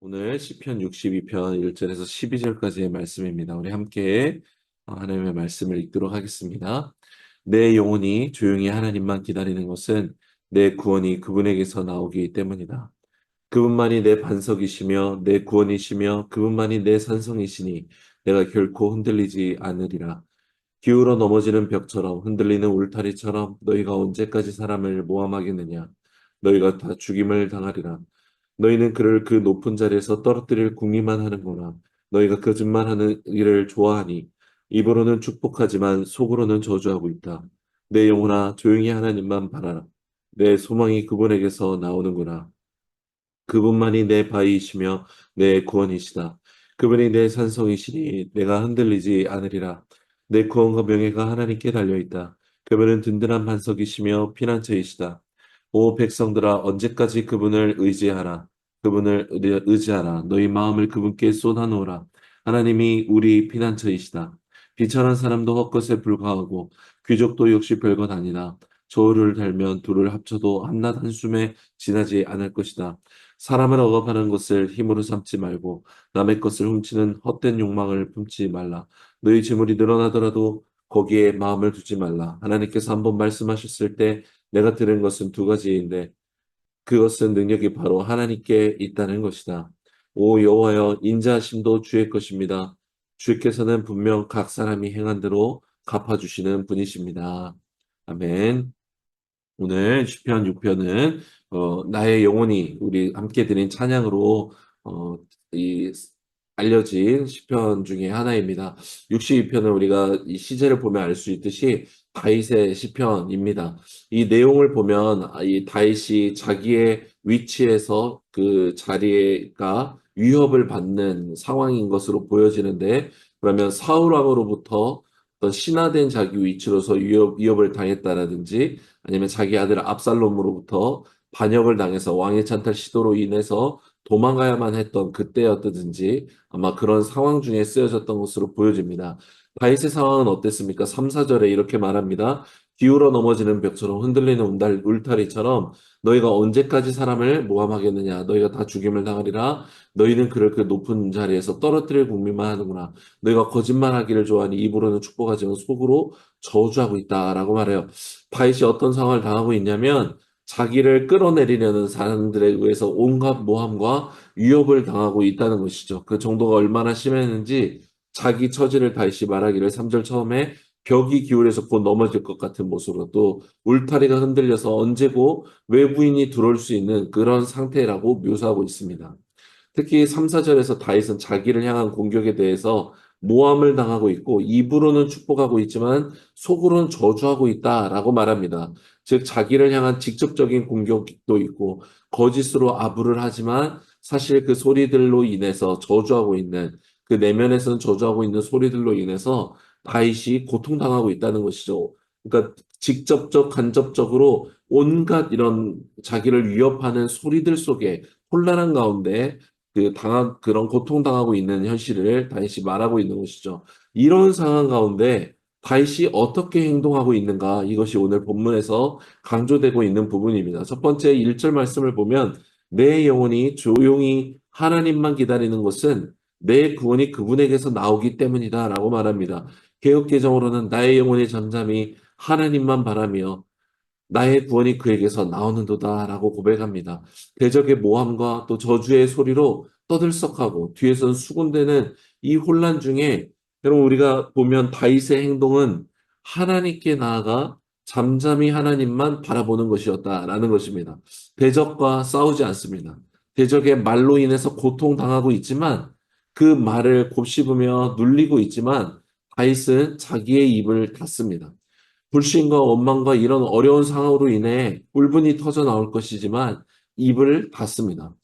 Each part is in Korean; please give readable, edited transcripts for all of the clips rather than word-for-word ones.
오늘 시편 62편 1절에서 12절까지의 말씀입니다. 우리 함께 하나님의 말씀을 읽도록 하겠습니다. 내 영혼이 조용히 하나님만 기다리는 것은 내 구원이 그분에게서 나오기 때문이다. 그분만이 내 반석이시며 내 구원이시며 그분만이 내 산성이시니 내가 결코 흔들리지 않으리라. 기울어 넘어지는 벽처럼 흔들리는 울타리처럼 너희가 언제까지 사람을 모함하겠느냐. 너희가 다 죽임을 당하리라. 너희는 그를 그 높은 자리에서 떨어뜨릴 궁리만 하는구나. 너희가 거짓말하는 일을 좋아하니 입으로는 축복하지만 속으로는 저주하고 있다. 내 영혼아 조용히 하나님만 바라라. 내 소망이 그분에게서 나오는구나. 그분만이 내 바위이시며 내 구원이시다. 그분이 내 산성이시니 내가 흔들리지 않으리라. 내 구원과 명예가 하나님께 달려있다. 그분은 든든한 반석이시며 피난처이시다. 오 백성들아 언제까지 그분을 의지하라. 그분을 의지하라. 너희 마음을 그분께 쏟아놓으라. 하나님이 우리 피난처이시다. 비천한 사람도 헛것에 불과하고 귀족도 역시 별것 아니다. 저울을 달면 둘을 합쳐도 한낱 한숨에 지나지 않을 것이다. 사람을 억압하는 것을 힘으로 삼지 말고 남의 것을 훔치는 헛된 욕망을 품지 말라. 너희 재물이 늘어나더라도 거기에 마음을 두지 말라. 하나님께서 한번 말씀하셨을 때 내가 들은 것은 두 가지인데 그것은 능력이 바로 하나님께 있다는 것이다. 오 여호와여 인자하심도 주의 것입니다. 주께서는 분명 각 사람이 행한 대로 갚아주시는 분이십니다. 아멘. 오늘 시편 6편은 나의 영혼이 우리 함께 드린 찬양으로 어, 이 알려진 시편 중에 하나입니다. 62편은 우리가 이 시제를 보면 알 수 있듯이 다윗의 시편입니다. 이 내용을 보면 이 다윗이 자기의 위치에서 그 자리가 위협을 받는 상황인 것으로 보여지는데 그러면 사울 왕으로부터 어떤 신하된 자기 위치로서 위협을 당했다라든지 아니면 자기 아들 압살롬으로부터 반역을 당해서 왕의 찬탈 시도로 인해서 도망가야만 했던 그때였든지 아마 그런 상황 중에 쓰여졌던 것으로 보여집니다. 다윗의 상황은 어땠습니까? 3, 4절에 이렇게 말합니다. 기울어 넘어지는 벽처럼 흔들리는 울타리처럼 너희가 언제까지 사람을 모함하겠느냐. 너희가 다 죽임을 당하리라. 너희는 그를 그 높은 자리에서 떨어뜨릴 국민만 하는구나. 너희가 거짓말하기를 좋아하니 입으로는 축복하지만 속으로 저주하고 있다라고 말해요. 다윗이 어떤 상황을 당하고 있냐면 자기를 끌어내리려는 사람들에 의해서 온갖 모함과 위협을 당하고 있다는 것이죠. 그 정도가 얼마나 심했는지 자기 처지를 다윗이 말하기를 3절 처음에 벽이 기울여서 곧 넘어질 것 같은 모습으로 또 울타리가 흔들려서 언제고 외부인이 들어올 수 있는 그런 상태라고 묘사하고 있습니다. 특히 3, 4절에서 다윗은 자기를 향한 공격에 대해서 모함을 당하고 있고 입으로는 축복하고 있지만 속으로는 저주하고 있다라고 말합니다. 즉 자기를 향한 직접적인 공격도 있고 거짓으로 아부를 하지만 사실 그 소리들로 인해서 저주하고 있는 그 내면에서는 저주하고 있는 소리들로 인해서 다윗이 고통당하고 있다는 것이죠. 그러니까 직접적 간접적으로 온갖 이런 자기를 위협하는 소리들 속에 혼란한 가운데 그런 고통당하고 있는 현실을 다윗이 말하고 있는 것이죠. 이런 상황 가운데 다윗이 어떻게 행동하고 있는가? 이것이 오늘 본문에서 강조되고 있는 부분입니다. 첫 번째 1절 말씀을 보면 내 영혼이 조용히 하나님만 기다리는 것은 내 구원이 그분에게서 나오기 때문이다라고 말합니다. 개역 개정으로는 나의 영혼이 잠잠히 하나님만 바라며 나의 구원이 그에게서 나오는도다라고 고백합니다. 대적의 모함과 또 저주의 소리로 떠들썩하고 뒤에서는 수군대는 이 혼란 중에 여러분 우리가 보면 다윗의 행동은 하나님께 나아가 잠잠히 하나님만 바라보는 것이었다라는 것입니다. 대적과 싸우지 않습니다. 대적의 말로 인해서 고통당하고 있지만 그 말을 곱씹으며 눌리고 있지만 다윗은 자기의 입을 닫습니다. 불신과 원망과 이런 어려운 상황으로 인해 울분이 터져 나올 것이지만 입을 닫습니다.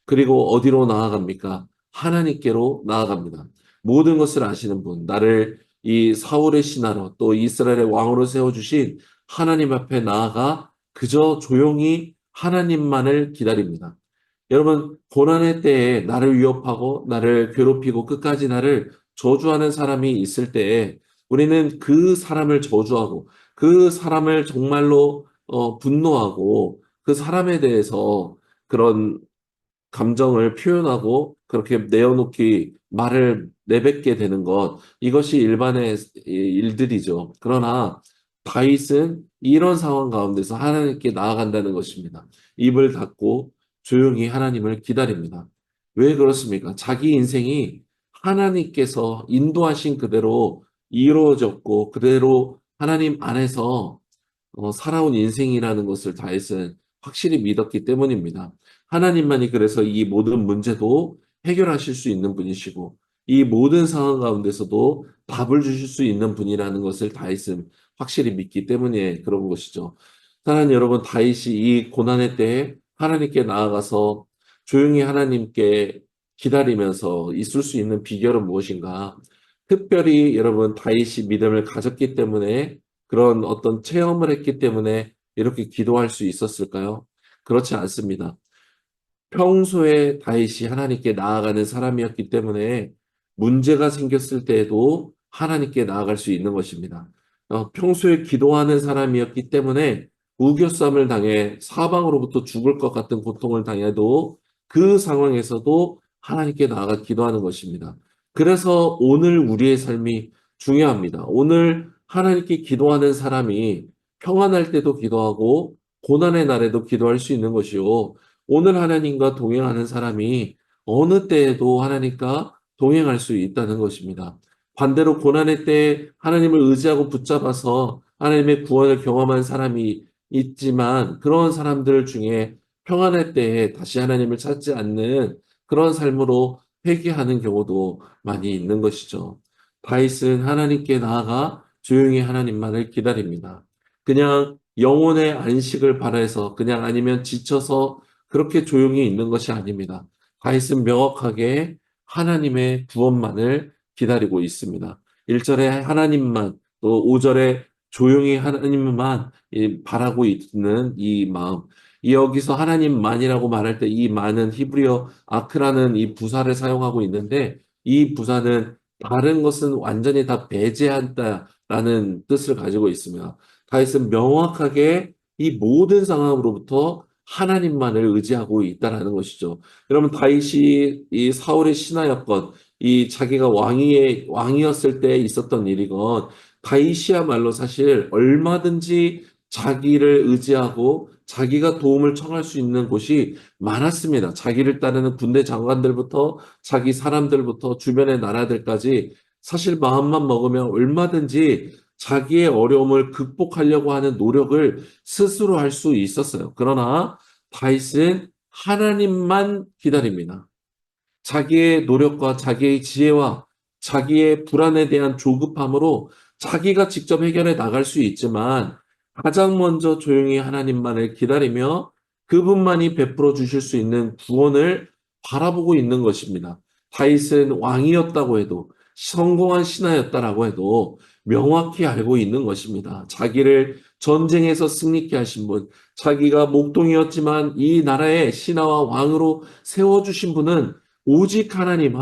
그리고 어디로 나아갑니까? 하나님께로 나아갑니다. 모든 것을 아시는 분, 나를 이 사울의 신하로 또 이스라엘의 왕으로 세워주신 하나님 앞에 나아가 그저 조용히 하나님만을 기다립니다. 여러분, 고난의 때에 나를 위협하고 나를 괴롭히고 끝까지 나를 저주하는 사람이 있을 때에 우리는 그 사람을 저주하고 그 사람을 정말로 분노하고 그 사람에 대해서 그런 감정을 표현하고 그렇게 내어놓기, 말을 내뱉게 되는 것, 이것이 일반의 일들이죠. 그러나 다윗은 이런 상황 가운데서 하나님께 나아간다는 것입니다. 입을 닫고 조용히 하나님을 기다립니다. 왜 그렇습니까? 자기 인생이 하나님께서 인도하신 그대로 이루어졌고 그대로 하나님 안에서 살아온 인생이라는 것을 다윗은 확실히 믿었기 때문입니다. 하나님만이 그래서 이 모든 문제도 해결하실 수 있는 분이시고 이 모든 상황 가운데서도 답을 주실 수 있는 분이라는 것을 다윗은 확실히 믿기 때문에 그런 것이죠. 사랑하는 여러분, 다윗이 이 고난의 때에 하나님께 나아가서 조용히 하나님께 기다리면서 있을 수 있는 비결은 무엇인가? 특별히 여러분 다윗이 믿음을 가졌기 때문에 그런 어떤 체험을 했기 때문에 이렇게 기도할 수 있었을까요? 그렇지 않습니다. 평소에 다윗이 하나님께 나아가는 사람이었기 때문에 문제가 생겼을 때에도 하나님께 나아갈 수 있는 것입니다. 평소에 기도하는 사람이었기 때문에 우겨쌈을 당해 사방으로부터 죽을 것 같은 고통을 당해도 그 상황에서도 하나님께 나아가 기도하는 것입니다. 그래서 오늘 우리의 삶이 중요합니다. 오늘 하나님께 기도하는 사람이 평안할 때도 기도하고 고난의 날에도 기도할 수 있는 것이요. 오늘 하나님과 동행하는 사람이 어느 때에도 하나님과 동행할 수 있다는 것입니다. 반대로 고난의 때에 하나님을 의지하고 붙잡아서 하나님의 구원을 경험한 사람이 있지만 그런 사람들 중에 평안의 때에 다시 하나님을 찾지 않는 그런 삶으로 회귀하는 경우도 많이 있는 것이죠. 다윗은 하나님께 나아가 조용히 하나님만을 기다립니다. 그냥 영혼의 안식을 바라서 그냥 아니면 지쳐서 그렇게 조용히 있는 것이 아닙니다. 다윗은 명확하게 하나님의 구원만을 기다리고 있습니다. 1절에 하나님만, 또 5절에 조용히 하나님만 바라고 있는 이 마음. 여기서 하나님만이라고 말할 때 이 만은 히브리어 아크라는 이 부사를 사용하고 있는데 이 부사는 다른 것은 완전히 다 배제한다라는 뜻을 가지고 있습니다. 다윗은 명확하게 이 모든 상황으로부터 하나님만을 의지하고 있다라는 것이죠. 여러분 다윗이 이 사울의 신하였건 이 자기가 왕이었을 때 있었던 일이건 다윗이야말로 사실 얼마든지 자기를 의지하고 자기가 도움을 청할 수 있는 곳이 많았습니다. 자기를 따르는 군대 장관들부터 자기 사람들부터 주변의 나라들까지 사실 마음만 먹으면 얼마든지 자기의 어려움을 극복하려고 하는 노력을 스스로 할 수 있었어요. 그러나 다윗은 하나님만 기다립니다. 자기의 노력과 자기의 지혜와 자기의 불안에 대한 조급함으로 자기가 직접 해결해 나갈 수 있지만 가장 먼저 조용히 하나님만을 기다리며 그분만이 베풀어 주실 수 있는 구원을 바라보고 있는 것입니다. 다윗은 왕이었다고 해도 성공한 신하였다라고 해도 명확히 알고 있는 것입니다. 자기를 전쟁에서 승리케 하신 분, 자기가 목동이었지만 이 나라의 신하와 왕으로 세워주신 분은 오직 하나님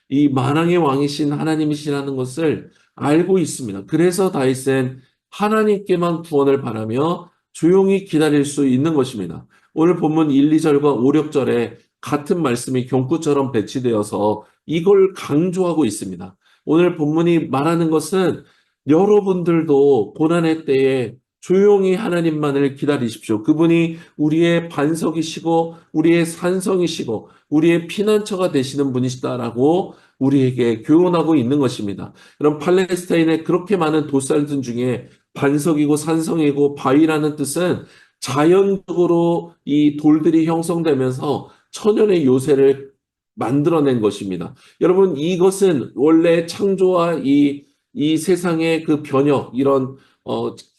이 만왕의 왕이신 하나님이시라는 것을 알고 있습니다. 그래서 다윗은 하나님께만 구원을 바라며 조용히 기다릴 수 있는 것입니다. 오늘 본문 1, 2절과 5, 6절에 같은 말씀이 경구처럼 배치되어서 이걸 강조하고 있습니다. 오늘 본문이 말하는 것은 여러분들도 고난의 때에 조용히 하나님만을 기다리십시오. 그분이 우리의 반석이시고 우리의 산성이시고 우리의 피난처가 되시는 분이시다라고 우리에게 교훈하고 있는 것입니다. 그럼 팔레스타인에 그렇게 많은 도살들 중에 반석이고 산성이고 바위라는 뜻은 자연적으로 이 돌들이 형성되면서 천연의 요새를 만들어낸 것입니다. 여러분, 이것은 원래 창조와 이 세상의 그 변혁,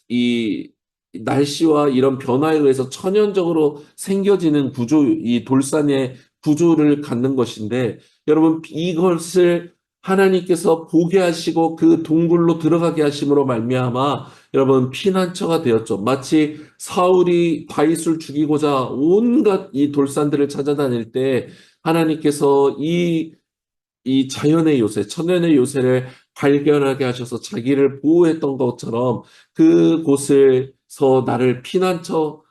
이 날씨와 이런 변화에 의해서 천연적으로 생겨지는 구조, 이 돌산의 구조를 갖는 것인데, 여러분, 이것을 하나님께서 보게 하시고 그 동굴로 들어가게 하심으로 말미암아 여러분 피난처가 되었죠. 마치 사울이 다윗을 죽이고자 온갖 이 돌산들을 찾아다닐 때 하나님께서 이 자연의 요새, 천연의 요새를 발견하게 하셔서 자기를 보호했던 것처럼 그곳에서 나를 피난처를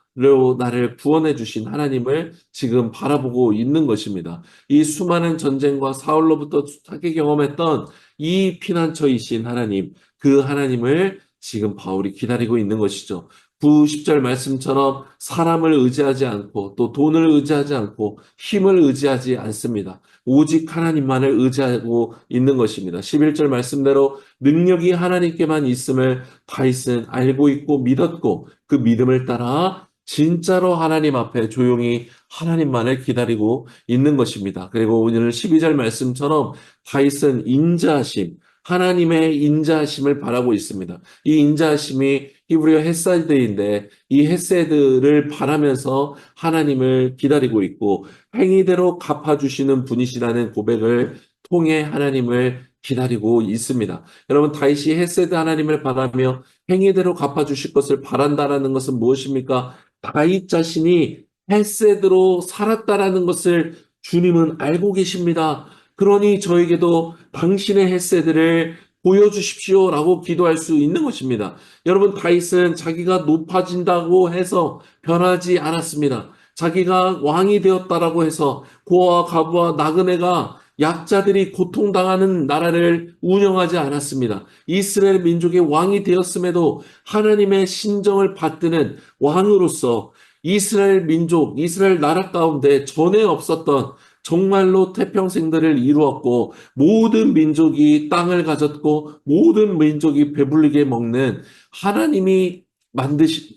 나를 구원해 주신 하나님을 지금 바라보고 있는 것입니다. 이 수많은 전쟁과 사울로부터 타게 경험했던 이 피난처이신 하나님, 그 하나님을 지금 바울이 기다리고 있는 것이죠. 9, 10절 말씀처럼 사람을 의지하지 않고 또 돈을 의지하지 않고 힘을 의지하지 않습니다. 오직 하나님만을 의지하고 있는 것입니다. 11절 말씀대로 능력이 하나님께만 있음을 다윗은 알고 있고 믿었고 그 믿음을 따라 진짜로 하나님 앞에 조용히 하나님만을 기다리고 있는 것입니다. 그리고 오늘 12절 말씀처럼 다윗은 인자하심, 하나님의 인자하심을 바라고 있습니다. 이 인자하심이 히브리어 헤세드인데 이 헤세드를 바라면서 하나님을 기다리고 있고 행위대로 갚아주시는 분이시라는 고백을 통해 하나님을 기다리고 있습니다. 여러분 다윗이 헤세드 하나님을 바라며 행위대로 갚아주실 것을 바란다라는 것은 무엇입니까? 다윗 자신이 헤세드로 살았다라는 것을 주님은 알고 계십니다. 그러니 저에게도 당신의 헤세드를 보여주십시오라고 기도할 수 있는 것입니다. 여러분 다윗은 자기가 높아진다고 해서 변하지 않았습니다. 자기가 왕이 되었다라고 해서 고아와 과부와 나그네가 약자들이 고통당하는 나라를 운영하지 않았습니다. 이스라엘 민족의 왕이 되었음에도 하나님의 신정을 받드는 왕으로서 이스라엘 민족, 이스라엘 나라 가운데 전에 없었던 정말로 태평생들을 이루었고 모든 민족이 땅을 가졌고 모든 민족이 배불리게 먹는 하나님이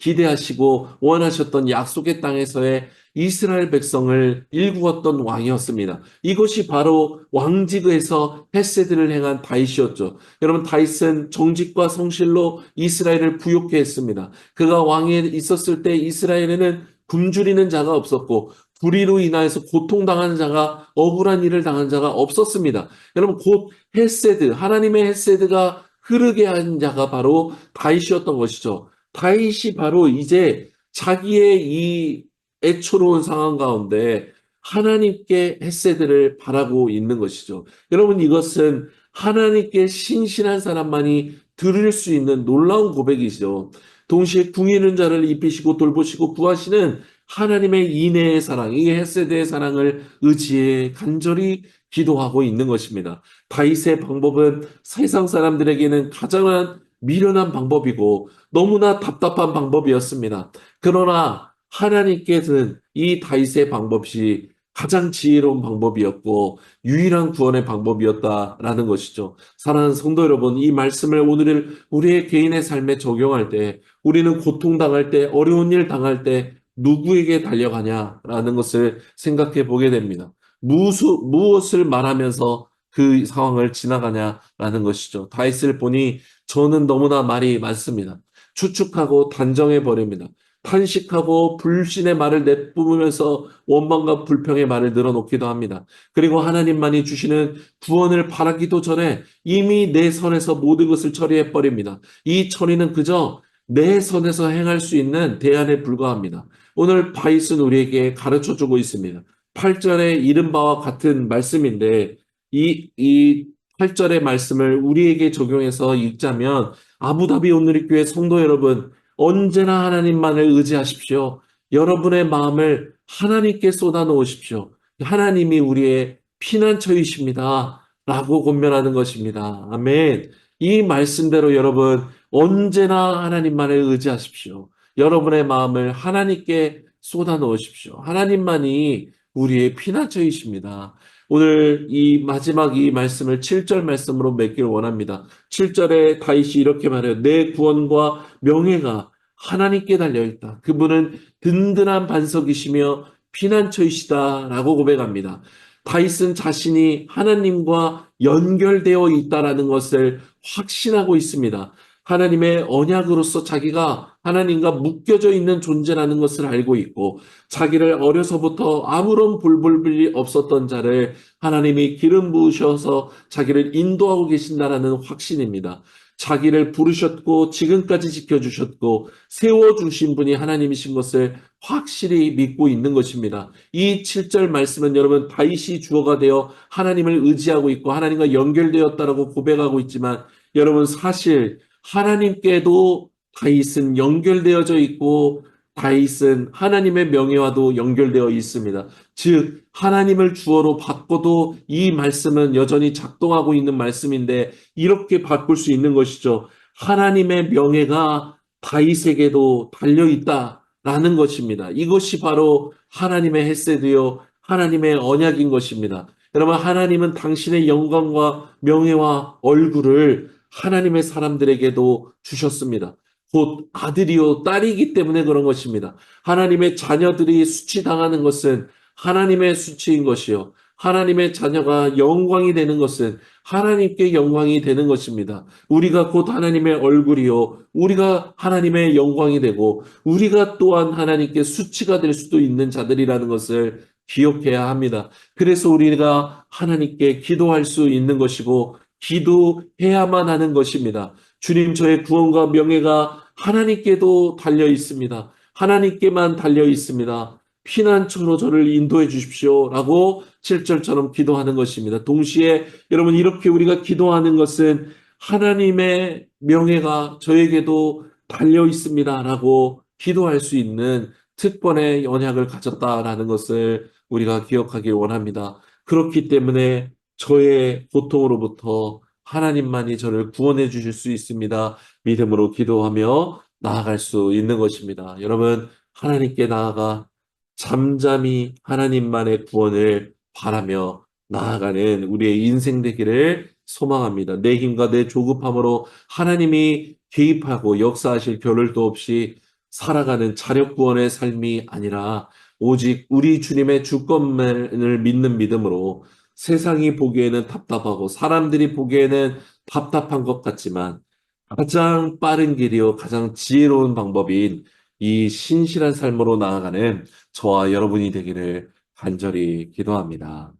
기대하시고 원하셨던 약속의 땅에서의 이스라엘 백성을 일구었던 왕이었습니다. 이것이 바로 왕직에서 헤세드를 행한 다윗이었죠. 여러분 다윗은 정직과 성실로 이스라엘을 부욕케 했습니다. 그가 왕에 있었을 때 이스라엘에는 굶주리는 자가 없었고 불의로 인하여서 고통당하는 자가 억울한 일을 당한 자가 없었습니다. 여러분 곧 헤세드, 하나님의 헤세드가 흐르게 한 자가 바로 다윗이었던 것이죠. 다윗이 바로 이제 자기의 이 애초로운 상황 가운데 하나님께 헤세드를 바라고 있는 것이죠. 여러분 이것은 하나님께 신실한 사람만이 들을 수 있는 놀라운 고백이죠. 동시에 궁 있는 자를 입히시고 돌보시고 구하시는 하나님의 인애의 사랑, 이 헤세드의 사랑을 의지해 간절히 기도하고 있는 것입니다. 다윗의 방법은 세상 사람들에게는 가장 미련한 방법이고 너무나 답답한 방법이었습니다. 그러나 하나님께서는 이 다윗의 방법이 가장 지혜로운 방법이었고 유일한 구원의 방법이었다라는 것이죠. 사랑하는 성도 여러분, 이 말씀을 오늘 우리의 개인의 삶에 적용할 때 우리는 고통당할 때 어려운 일 당할 때 누구에게 달려가냐라는 것을 생각해 보게 됩니다. 무엇을 말하면서 그 상황을 지나가냐라는 것이죠. 다윗을 보니 저는 너무나 말이 많습니다. 추측하고 단정해 버립니다. 탄식하고 불신의 말을 내뿜으면서 원망과 불평의 말을 늘어놓기도 합니다. 그리고 하나님만이 주시는 구원을 바라기도 전에 이미 내 선에서 모든 것을 처리해 버립니다. 이 처리는 그저 내 선에서 행할 수 있는 대안에 불과합니다. 오늘 다윗은 우리에게 가르쳐주고 있습니다. 8절에 이른 바와 같은 말씀인데 이 8절의 말씀을 우리에게 적용해서 읽자면 아부다비 온누리교회 성도 여러분 언제나 하나님만을 의지하십시오. 여러분의 마음을 하나님께 쏟아 놓으십시오. 하나님이 우리의 피난처이십니다. 라고 권면하는 것입니다. 아멘. 이 말씀대로 여러분 언제나 하나님만을 의지하십시오. 여러분의 마음을 하나님께 쏟아 놓으십시오. 하나님만이 우리의 피난처이십니다. 오늘 이 마지막 이 말씀을 7절 말씀으로 맺길 원합니다. 7절에 다윗이 이렇게 말해요. 내 구원과 명예가 하나님께 달려있다. 그분은 든든한 반석이시며 피난처이시다라고 고백합니다. 다윗은 자신이 하나님과 연결되어 있다라는 것을 확신하고 있습니다. 하나님의 언약으로서 자기가 하나님과 묶여져 있는 존재라는 것을 알고 있고 자기를 어려서부터 아무런 불법이 없었던 자를 하나님이 기름 부으셔서 자기를 인도하고 계신다라는 확신입니다. 자기를 부르셨고 지금까지 지켜주셨고 세워주신 분이 하나님이신 것을 확실히 믿고 있는 것입니다. 이 7절 말씀은 여러분 다윗이 주어가 되어 하나님을 의지하고 있고 하나님과 연결되었다라고 고백하고 있지만 여러분 사실 하나님께도 다윗은 연결되어져 있고 다윗은 하나님의 명예와도 연결되어 있습니다. 즉, 하나님을 주어로 바꿔도 이 말씀은 여전히 작동하고 있는 말씀인데 이렇게 바꿀 수 있는 것이죠. 하나님의 명예가 다윗에게도 달려 있다라는 것입니다. 이것이 바로 하나님의 헤세드요, 하나님의 언약인 것입니다. 여러분, 하나님은 당신의 영광과 명예와 얼굴을 하나님의 사람들에게도 주셨습니다. 곧 아들이요 딸이기 때문에 그런 것입니다. 하나님의 자녀들이 수치당하는 것은 하나님의 수치인 것이요. 하나님의 자녀가 영광이 되는 것은 하나님께 영광이 되는 것입니다. 우리가 곧 하나님의 얼굴이요. 우리가 하나님의 영광이 되고 우리가 또한 하나님께 수치가 될 수도 있는 자들이라는 것을 기억해야 합니다. 그래서 우리가 하나님께 기도할 수 있는 것이고 기도해야만 하는 것입니다. 주님, 저의 구원과 명예가 하나님께도 달려 있습니다. 하나님께만 달려 있습니다. 피난처로 저를 인도해 주십시오. 라고 7절처럼 기도하는 것입니다. 동시에 여러분, 이렇게 우리가 기도하는 것은 하나님의 명예가 저에게도 달려 있습니다. 라고 기도할 수 있는 특권의 언약을 가졌다라는 것을 우리가 기억하기 원합니다. 그렇기 때문에 저의 고통으로부터 하나님만이 저를 구원해 주실 수 있습니다. 믿음으로 기도하며 나아갈 수 있는 것입니다. 여러분, 하나님께 나아가 잠잠히 하나님만의 구원을 바라며 나아가는 우리의 인생 되기를 소망합니다. 내 힘과 내 조급함으로 하나님이 개입하고 역사하실 겨를도 없이 살아가는 자력 구원의 삶이 아니라 오직 우리 주님의 주권만을 믿는 믿음으로 세상이 보기에는 답답하고 사람들이 보기에는 답답한 것 같지만 가장 빠른 길이요, 가장 지혜로운 방법인 이 신실한 삶으로 나아가는 저와 여러분이 되기를 간절히 기도합니다.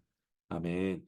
아멘.